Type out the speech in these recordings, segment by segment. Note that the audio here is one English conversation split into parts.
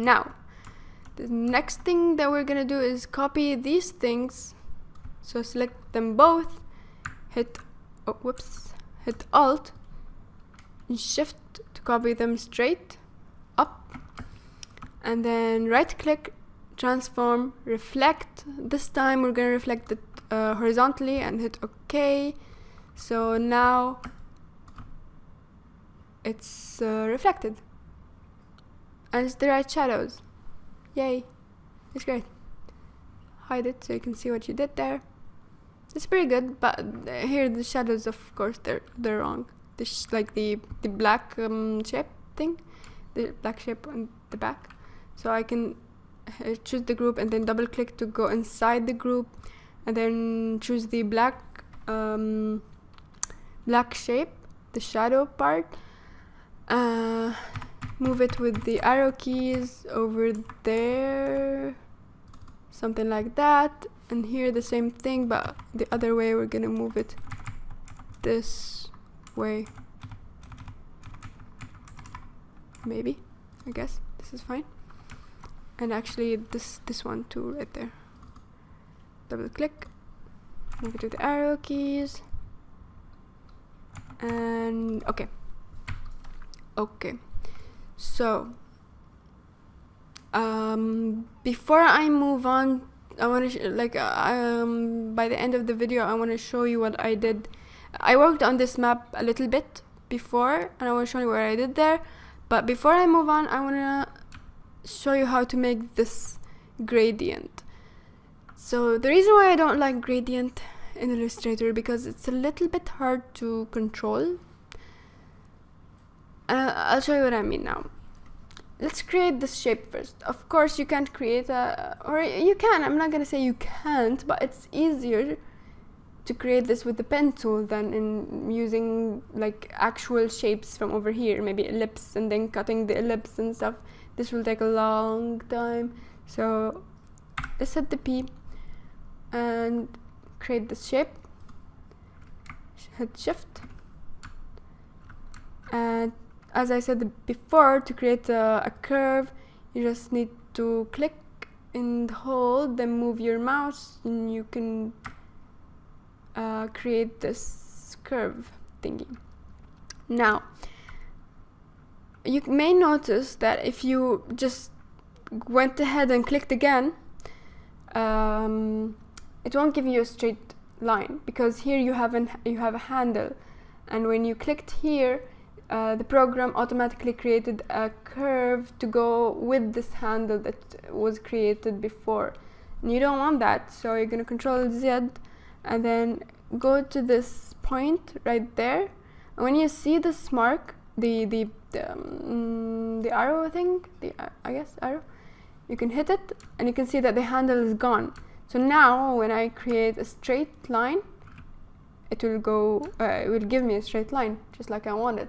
Now, the next thing that we're gonna do is copy these things. So select them both, hit Alt and Shift to copy them straight up, and then right click, transform, reflect. This time we're gonna reflect it horizontally and hit OK. So now it's reflected and it's the right shadows. Yay, it's great. Hide it so you can see what you did there. It's pretty good, but here the shadows, of course, they're wrong. Like the black shape thing, the black shape on the back. So I can choose the group and then double click to go inside the group, and then choose the black shape, the shadow part. Move it with the arrow keys over there, something like that. And here the same thing, but the other way. We're gonna move it this way. Maybe, I guess this is fine. And actually this one too, right there. Double click, move it with the arrow keys, and okay. So before I move on, I want to by the end of the video I want to show you what I did. I worked on this map a little bit before, and I want to show you what I did there. But before I move on, I want to show you how to make this gradient. So the reason why I don't like gradient in Illustrator, because it's a little bit hard to control. I'll show you what I mean now. Let's create this shape first. Of course you can't create or you can, I'm not gonna say you can't, but it's easier to create this with the pen tool than in using like actual shapes from over here, maybe ellipse, and then cutting the ellipse and stuff. This will take a long time. So let's hit the P and create this shape. Hit Shift, and as I said before, to create a curve, you just need to click and hold, then move your mouse, and you can create this curve thingy. Now, you may notice that if you just went ahead and clicked again, it won't give you a straight line, because here you have a handle, and when you clicked here, the program automatically created a curve to go with this handle that was created before, and you don't want that. So you're gonna Control Z and then go to this point right there, and when you see this mark, the arrow thing, I guess arrow, you can hit it and you can see that the handle is gone. So now when I create a straight line, it will go it will give me a straight line just like I wanted.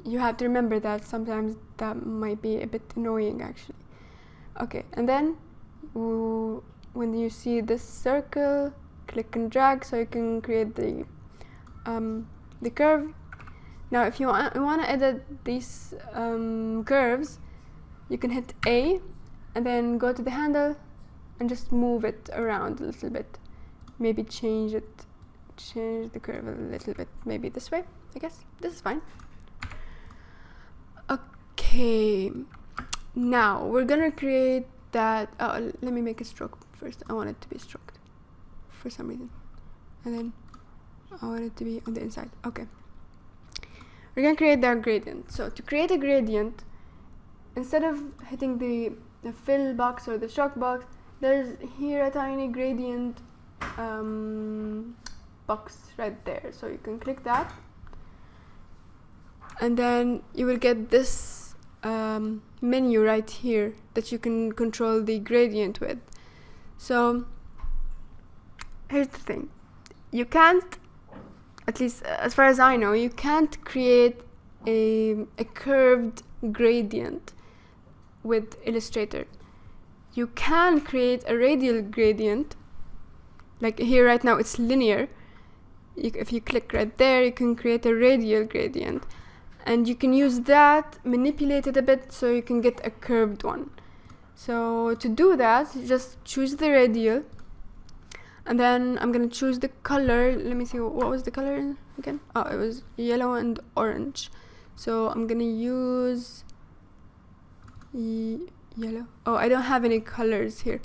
You have to remember that sometimes that might be a bit annoying actually. Okay, and then when you see this circle, click and drag so you can create the curve. Now if you want to edit these curves, you can hit A and then go to the handle and just move it around a little bit. Maybe change the curve a little bit, maybe this way. I guess this is fine. Okay, now we're gonna create that. Oh, let me make a stroke first. I want it to be stroked for some reason, and then I want it to be on the inside. Okay, we're gonna create that gradient. So to create a gradient, instead of hitting the fill box or the stroke box, there's here a tiny gradient box right there. So you can click that, and then you will get this menu right here that you can control the gradient with. So here's the thing, you can't, at least as far as I know, you can't create a curved gradient with Illustrator. You can create a radial gradient, like here right now it's linear. If you click right there, you can create a radial gradient. and you can use that, manipulate it a bit so you can get a curved one. So to do that, just choose the radial, and then I'm gonna choose the color. Let me see, what was the color again? Oh, it was yellow and orange. So I'm gonna use yellow. Oh, I don't have any colors here.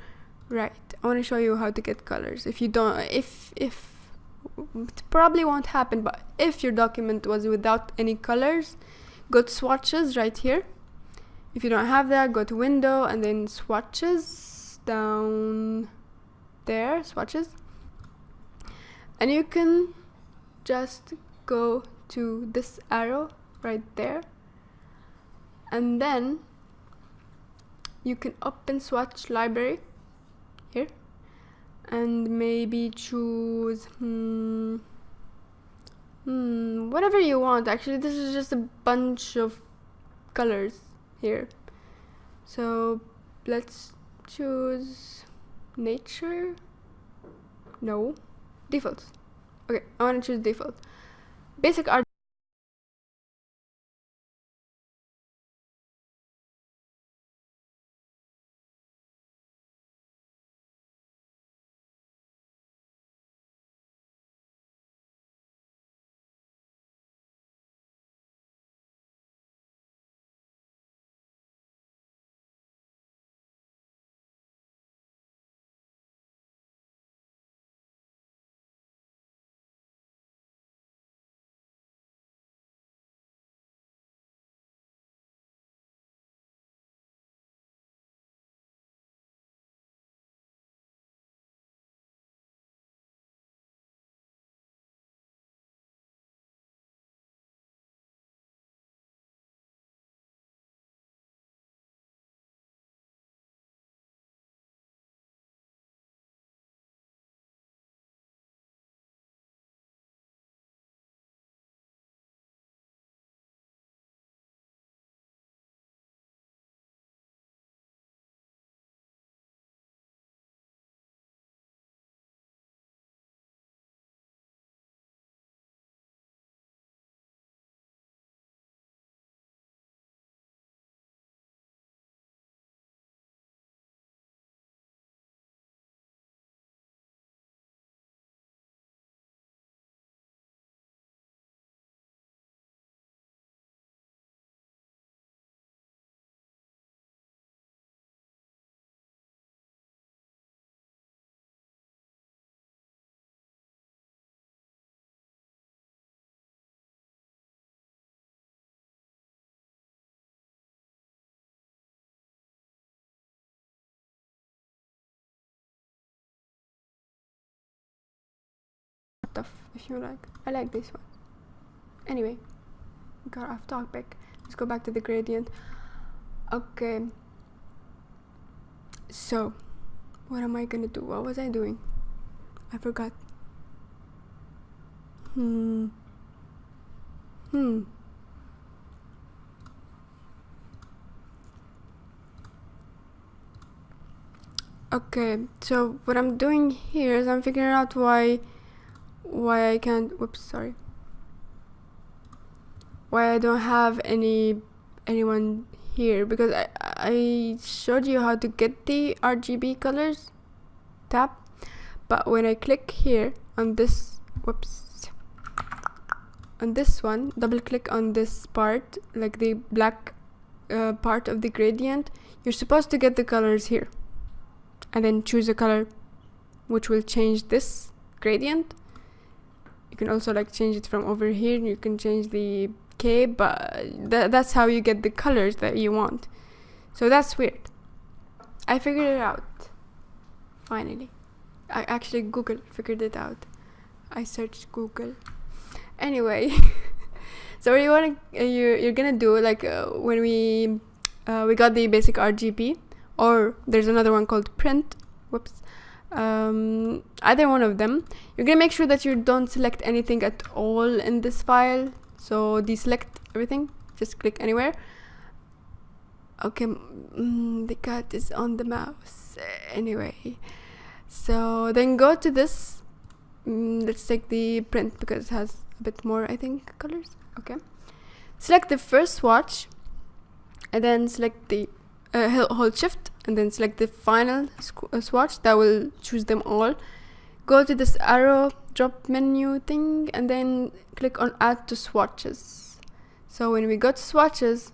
Right, I want to show you how to get colors. If you don't, if it probably won't happen, but if your document was without any colors, go to swatches right here. If you don't have that, go to window and then swatches down there, swatches, and you can just go to this arrow right there, and then you can open swatch library here and maybe choose whatever you want. Actually, this is just a bunch of colors here, so let's choose nature. No, default. Okay, I want to choose default. Basic art. Stuff if you like. I like this one. Anyway, we got off topic. Let's go back to the gradient. Okay, so what am I gonna do? What was I doing? I forgot. Okay, so what I'm doing here is I'm figuring out why I can't, why I don't have anyone here, because I showed you how to get the RGB colors tab, but when I click here on this, on this one, double click on this part, like the black part of the gradient, you're supposed to get the colors here, and then choose a color which will change this gradient. You can also like change it from over here. You can change the K, but that's how you get the colors that you want. So that's weird. I figured it out. Finally. I actually Google figured it out. I searched Google. Anyway, so what you're gonna do, like when we got the basic RGB, or there's another one called print. Either one of them, you're gonna make sure that you don't select anything at all in this file. So deselect everything, just click anywhere. Okay, the cat is on the mouse. Anyway, so then go to this. Let's take the print because it has a bit more, I think, colors. Okay, select the first swatch, and then select the hold shift, and then select the final swatch. That will choose them all. Go to this arrow drop menu thing, and then click on add to swatches. So when we go to swatches,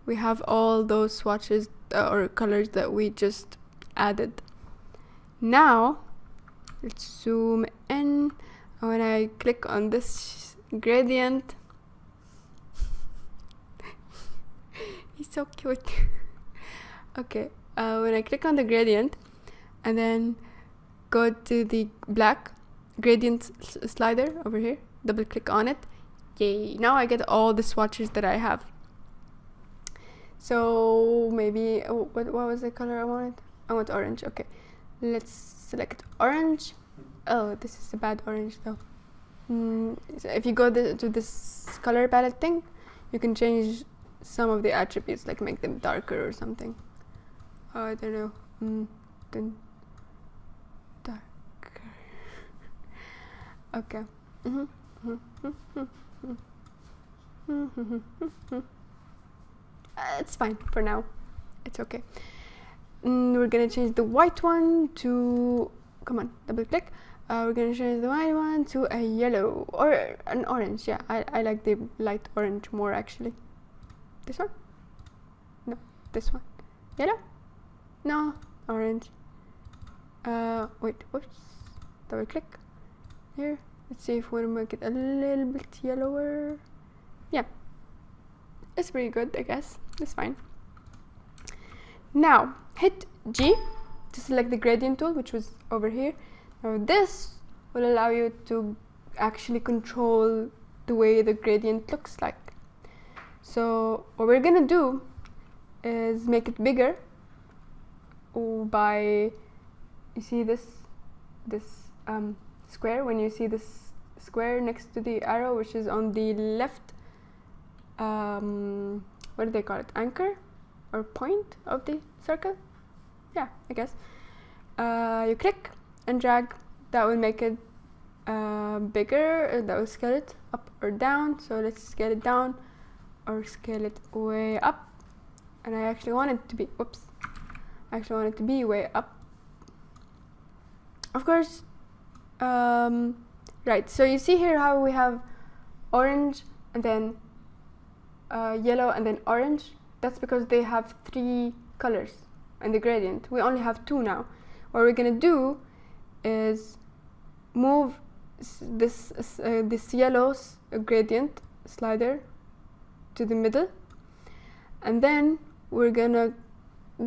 we have all those swatches or colors that we just added. Now let's zoom in. When I click on this gradient, he's so cute. Okay, when I click on the gradient and then go to the black gradient slider over here, double click on it, yay, now I get all the swatches that I have. So maybe what was the color I wanted? I want orange. Okay, let's select orange. Oh, this is a bad orange though. So if you go to this color palette thing, you can change some of the attributes, like make them darker or something. I don't know. Then darker. Okay. It's fine for now. It's okay. We're gonna change the white one to, come on, double click. We're gonna change the white one to a yellow or an orange. Yeah, I like the light orange more actually. This one? No, this one. Yellow? No, orange. Wait, whoops. Double click here. Let's see if we can make it a little bit yellower. Yeah, it's pretty good, I guess. It's fine. Now hit G to select the gradient tool, which was over here. Now this will allow you to actually control the way the gradient looks like. So what we're gonna do is make it bigger by, you see this square. When you see this square next to the arrow, which is on the left, what do they call it, anchor or point of the circle? Yeah, I guess. You click and drag. That will make it bigger. That will scale it up or down. So let's scale it down or scale it way up. And I actually want it to be, whoops, I actually want it to be way up. Of course, right, so you see here how we have orange and then yellow and then orange. That's because they have 3 colors in the gradient. We only have 2 now. What we're gonna do is move this yellow gradient slider to the middle, and then we're gonna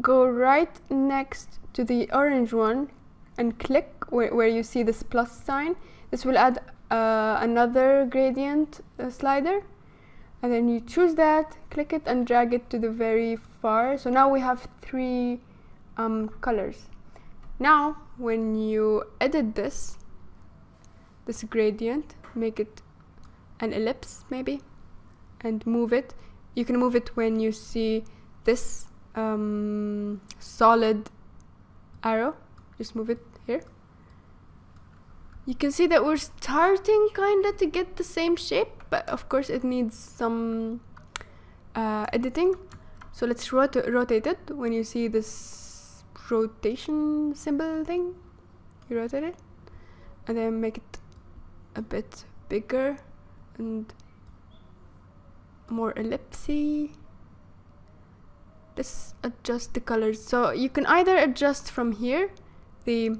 go right next to the orange one and click where you see this plus sign. This will add another gradient slider, and then you choose that, click it and drag it to the very far. So now we have 3 colors. Now when you edit this gradient, make it an ellipse maybe and move it. You can move it when you see this solid arrow. Just move it here. You can see that we're starting kinda to get the same shape, but of course it needs some editing. So let's rotate it. When you see this rotation symbol thing, you rotate it and then make it a bit bigger and more ellipsy. Let's adjust the colors. So you can either adjust from here the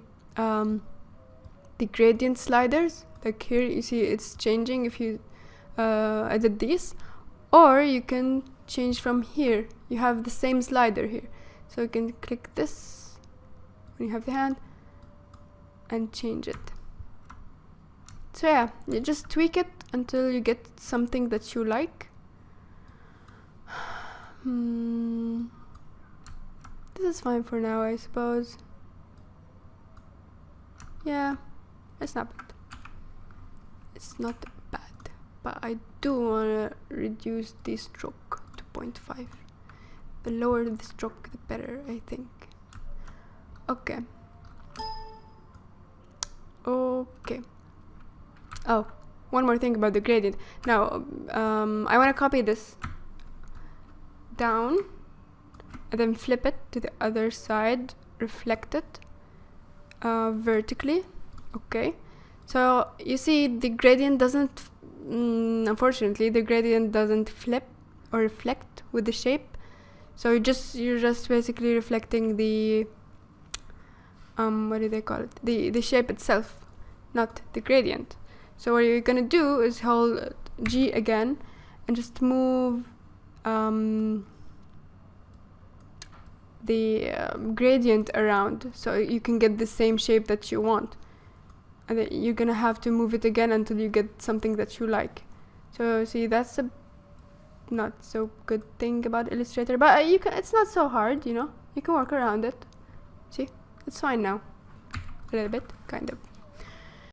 gradient sliders, like here you see it's changing if you edit these, or you can change from here. You have the same slider here, so you can click this when you have the hand and change it. So yeah, you just tweak it until you get something that you like. This is fine for now, I suppose. Yeah, it's not bad. It's not bad, but I do want to reduce the stroke to 0.5. The lower the stroke, the better, I think. Okay. Okay. Oh, one more thing about the gradient. Now I want to copy this down and then flip it to the other side, reflect it vertically. Okay, so you see the gradient doesn't unfortunately the gradient doesn't flip or reflect with the shape, so you're just basically reflecting the what do they call it, the shape itself, not the gradient. So what you're gonna do is hold G again and just move the gradient around so you can get the same shape that you want, and then you're gonna have to move it again until you get something that you like. So see, that's a not so good thing about Illustrator, but you can, it's not so hard, you know, you can work around it. See, it's fine now, a little bit, kind of.